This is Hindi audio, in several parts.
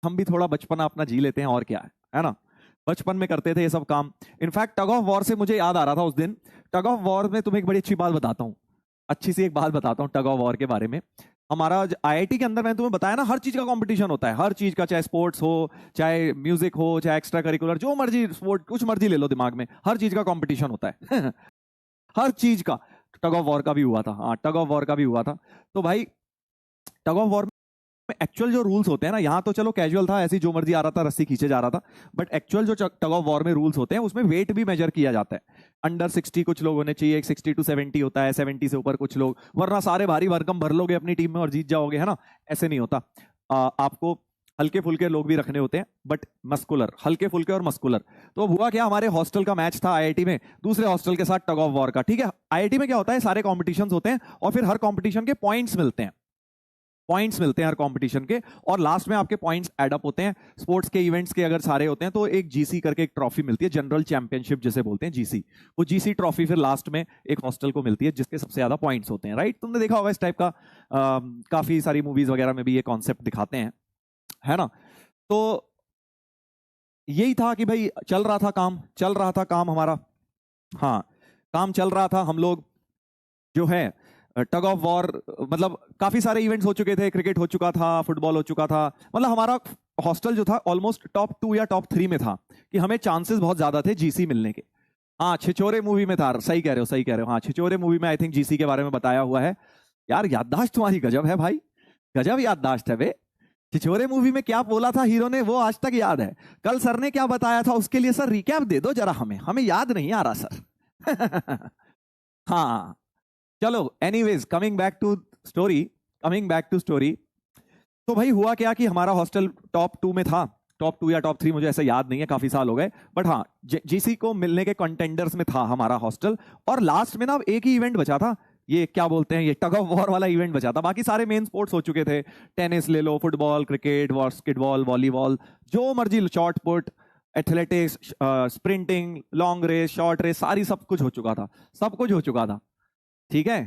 हम भी थोड़ा बचपना अपना जी लेते हैं, और क्या है ना। बचपन में करते थे ये सब काम। इनफैक्ट टग ऑफ वॉर से मुझे याद आ रहा था उस दिन। टग ऑफ वॉर में तुम्हें एक बड़ी अच्छी बात बताता हूँ, अच्छी सी एक बात बताता हूँ टग ऑफ वॉर के बारे में। हमारा आईआईटी के अंदर मैंने तुम्हें बताया ना, हर चीज का कंपटीशन होता है, हर चीज का, चाहे स्पोर्ट्स हो, चाहे म्यूजिक हो, चाहे एक्स्ट्रा करिकुलर, जो मर्जी स्पोर्ट, कुछ मर्जी ले लो दिमाग में, हर चीज का कंपटीशन होता है। हर चीज का। टग ऑफ वॉर का भी हुआ था, हाँ टग ऑफ वॉर का भी हुआ था। तो भाई टग ऑफ वॉर में एक्चुअल जो रूल्स होते हैं ना, यहाँ तो चलो कैजुअल था, ऐसी जो मर्जी आ रहा था रस्सी खींचे जा रहा था, बट एक्चुअल जो टग ऑफ वॉर में रूल्स होते हैं उसमें वेट भी मेजर किया जाता है। अंडर 60 कुछ लोग होने चाहिए, 60 to 70 होता है, 70 से ऊपर कुछ लोग, वरना सारे भारी भरकम भर लोगे अपनी टीम में और जीत जाओगे, है ना। ऐसे नहीं होता। आपको हल्के फुल्के लोग भी रखने होते हैं, बट मस्कुलर, हल्के फुल्के और मस्कुलर। तो हुआ क्या, हमारे हॉस्टल का मैच था आईआईटी में दूसरे हॉस्टल के साथ टग ऑफ वॉर का, ठीक है। आईआईटी में क्या होता है, सारे कॉम्पिटिशन्स होते हैं और फिर हर कॉम्पिटिशन के पॉइंट्स मिलते हैं, पॉइंट्स मिलते हैं हर कंपटीशन के, और लास्ट में आपके पॉइंट्स ऐड अप होते हैं। स्पोर्ट्स के इवेंट्स के अगर सारे होते हैं तो एक जीसी करके एक ट्रॉफी मिलती है, जनरल चैंपियनशिप जिसे बोलते हैं, जीसी। वो जीसी ट्रॉफी फिर लास्ट में एक हॉस्टल को मिलती है जिसके सबसे ज्यादा पॉइंट्स होते हैं, राइट। तुमने देखा होगा इस टाइप का, काफी सारी मूवीज वगैरह में भी ये कॉन्सेप्ट दिखाते हैं, है ना। तो यही था कि भाई चल रहा था काम, चल रहा था काम हमारा, हाँ काम चल रहा था। हम लोग जो है टग ऑफ वॉर, मतलब काफी सारे इवेंट्स हो चुके थे, क्रिकेट हो चुका था, फुटबॉल हो चुका था, मतलब हमारा हॉस्टल जो था ऑलमोस्ट टॉप 2 या टॉप 3 में था, कि हमें चांसेस बहुत ज्यादा थे जीसी मिलने के। हाँ छिछोरे मूवी में था, सही कह रहे हो, सही कह रहे हो, हाँ छिछोरे मूवी में आई थिंक जीसी के बारे में बताया हुआ है। यार याददाश्त तुम्हारी गजब है भाई, गजब याददाश्त है बे। छिछोरे मूवी में क्या बोला था हीरो ने वो आज तक याद है, कल सर ने क्या बताया था उसके लिए सर रिकैप दे दो जरा, हमें हमें याद नहीं आ रहा सर। हाँ चलो, anyways coming back to story, coming back to story. तो भाई हुआ क्या कि हमारा हॉस्टल टॉप 2 में था, टॉप 2 या टॉप 3 मुझे ऐसा याद नहीं है, काफी साल हो गए, बट हाँ जीसी को मिलने के कंटेंडर्स में था हमारा हॉस्टल। और लास्ट में ना अब एक ही इवेंट बचा था, ये क्या बोलते हैं, ये टग ऑफ वॉर वाला इवेंट बचा था, बाकी सारे मेन स्पोर्ट्स हो चुके थे। टेनिस ले लो, फुटबॉल, क्रिकेट, बास्केटबॉल, वॉलीबॉल, जो मर्जी, shot put, athletics, sprinting, long race, short race, सारी सब कुछ हो चुका था, सब कुछ हो चुका था, ठीक है।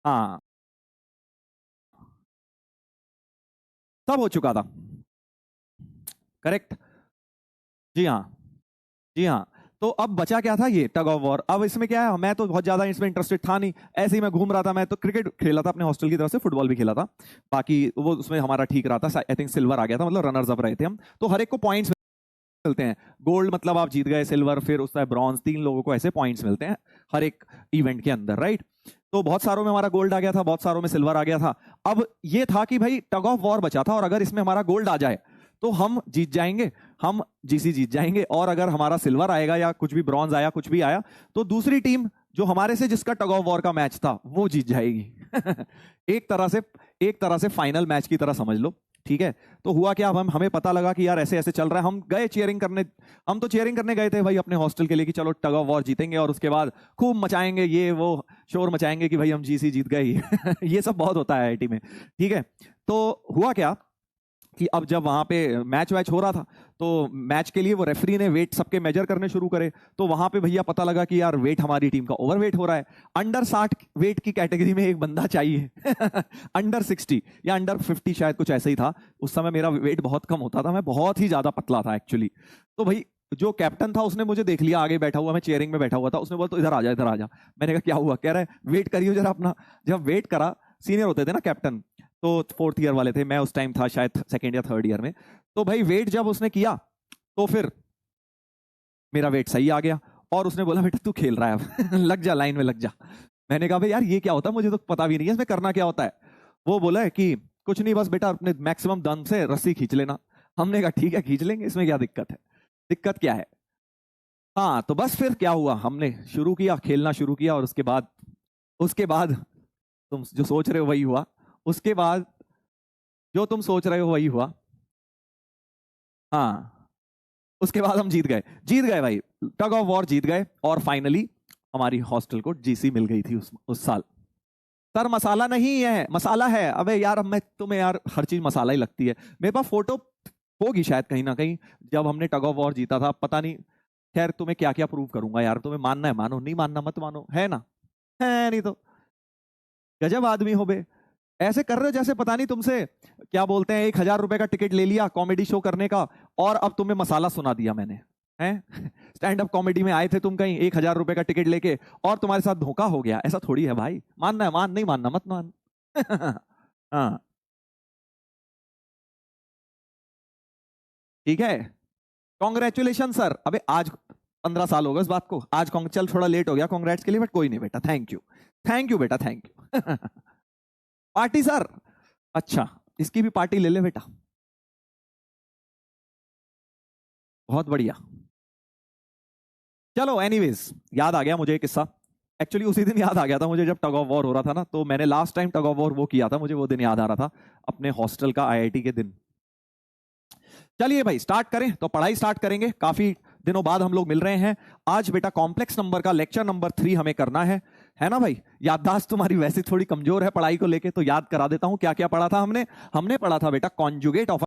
हाँ सब हो चुका था, करेक्ट। जी हाँ, जी हाँ। तो अब बचा क्या था, ये टग ऑफ वॉर। अब इसमें क्या है, मैं तो बहुत ज्यादा इसमें इंटरेस्टेड था नहीं, ऐसे ही मैं घूम रहा था, मैं तो क्रिकेट खेला था अपने हॉस्टल की तरफ से, फुटबॉल भी खेला था, बाकी वो उसमें हमारा ठीक रहा था, आई थिंक सिल्वर आ गया था, मतलब रनर्स अप रहे थे हम। तो हर एक को पॉइंट्स मिलते हैं, गोल्ड मतलब आप जीत गए, सिल्वर फिर उसका ब्रॉन्ज, 3 लोगों को ऐसे पॉइंट्स मिलते हैं हर एक इवेंट के अंदर, राइट। तो बहुत सारों में हमारा गोल्ड आ गया था, बहुत सारों में सिल्वर आ गया था। अब ये था कि भाई टग ऑफ वॉर बचा था, और अगर इसमें हमारा गोल्ड आ जाए तो हम जीत जाएंगे, हम जीसी जीत जाएंगे, और अगर हमारा सिल्वर आएगा या कुछ भी ब्रॉन्ज आया, कुछ भी आया, तो दूसरी टीम जो हमारे से जिसका टग ऑफ वॉर का मैच था वो जीत जाएगी। एक तरह से, एक तरह से फाइनल मैच की तरह समझ लो, ठीक है। तो हुआ क्या, अब हमें पता लगा कि यार ऐसे ऐसे चल रहा है, हम गए चीयरिंग करने, हम तो चीयरिंग करने गए थे भाई अपने हॉस्टल के लिए कि चलो टग ऑफ वॉर जीतेंगे, और उसके बाद खूब मचाएंगे, ये वो शोर मचाएंगे कि भाई हम जीसी जीत गए। ये सब बहुत होता है आईआईटी में, ठीक है। तो हुआ क्या कि अब जब वहां पे मैच वैच हो रहा था, तो मैच के लिए वो रेफरी ने वेट सबके मेजर करने शुरू करे, तो वहां पे भैया पता लगा कि यार वेट हमारी टीम का ओवरवेट हो रहा है, अंडर 60 वेट की कैटेगरी में एक बंदा चाहिए। अंडर 60 या अंडर 50 शायद कुछ ऐसा ही था, उस समय मेरा वेट बहुत कम होता था, मैं बहुत ही ज्यादा पतला था एक्चुअली। तो भाई जो कैप्टन था उसने मुझे देख लिया आगे बैठा हुआ, मैं चेयरिंग में बैठा हुआ था, उसने बोला तो इधर आ जा, इधर आ जा। मैंने कहा क्या हुआ, कह रहा है वेट करियो जरा अपना। जब वेट करा, सीनियर होते थे ना कैप्टन, तो 4th ईयर वाले थे, मैं उस टाइम था शायद 2nd या 3rd ईयर में। तो भाई वेट जब उसने किया तो फिर मेरा वेट सही आ गया, और उसने बोला बेटा तू खेल रहा है अब, लग जा लाइन में लग जा। मैंने कहा भाई यार ये क्या होता है, मुझे तो पता भी नहीं है इसमें करना क्या होता है। वो बोला है कि कुछ नहीं, बस बेटा अपने मैक्सिमम दम से रस्सी खींच लेना। हमने कहा ठीक है खींच लेंगे, इसमें क्या दिक्कत है, दिक्कत क्या है। हाँ तो बस फिर क्या हुआ, हमने शुरू किया, खेलना शुरू किया, और उसके बाद तुम जो सोच रहे हो वही हुआ, उसके बाद जो तुम सोच रहे हो वही हुआ। हाँ उसके बाद हम जीत गए भाई, टग ऑफ वॉर जीत गए, और फाइनली हमारी हॉस्टल को जीसी मिल गई थी उस साल। सर मसाला नहीं है, मसाला है, अबे यार मैं तुम्हें यार हर चीज मसाला ही लगती है। मेरे पास फोटो होगी शायद कहीं ना कहीं, जब हमने टग ऑफ वॉर जीता था, पता नहीं। खैर तुम्हें क्या क्या प्रूव करूंगा यार, तुम्हें मानना है मानो, नहीं मानना मत मानो, है ना, है नहीं तो। गजब आदमी हो बे। ऐसे कर रहे हो जैसे पता नहीं तुमसे क्या बोलते हैं 1,000 रुपए का टिकट ले लिया कॉमेडी शो करने का और अब तुम्हें मसाला सुना दिया मैंने, हैं? स्टैंड अप कॉमेडी में आए थे तुम कहीं 1,000 रुपए का टिकट लेके और तुम्हारे साथ धोखा हो गया। ऐसा थोड़ी है भाई, मानना है मान, नहीं मानना मत मान। हाँ ठीक है। Congratulation sir. अबे आज 15 साल हो गए इस बात को, आज चल थोड़ा लेट हो गया कॉन्ग्रेट्स के लिए, बट कोई नहीं बेटा, थैंक यू, थैंक यू बेटा, थैंक यू। पार्टी सर, अच्छा इसकी भी पार्टी ले ले बेटा, बहुत बढ़िया। चलो एनीवेज, याद आ गया मुझे एक किस्सा। एक्चुअली उसी दिन याद आ गया था मुझे जब टग ऑफ वॉर हो रहा था ना, तो मैंने last time tug of war वो किया था, मुझे वो दिन याद आ रहा था अपने हॉस्टल का, आईआईटी के दिन। चलिए भाई स्टार्ट करें, तो पढ़ाई स्टार्ट करेंगे, काफी दिनों बाद हम लोग मिल रहे हैं। आज बेटा कॉम्प्लेक्स नंबर का लेक्चर नंबर 3 हमें करना है ना भाई। याददाश्त तुम्हारी वैसे थोड़ी कमजोर है पढ़ाई को लेके, तो याद करा देता हूं क्या क्या पढ़ा था हमने। हमने पढ़ा था बेटा कॉन्जुगेट ऑफ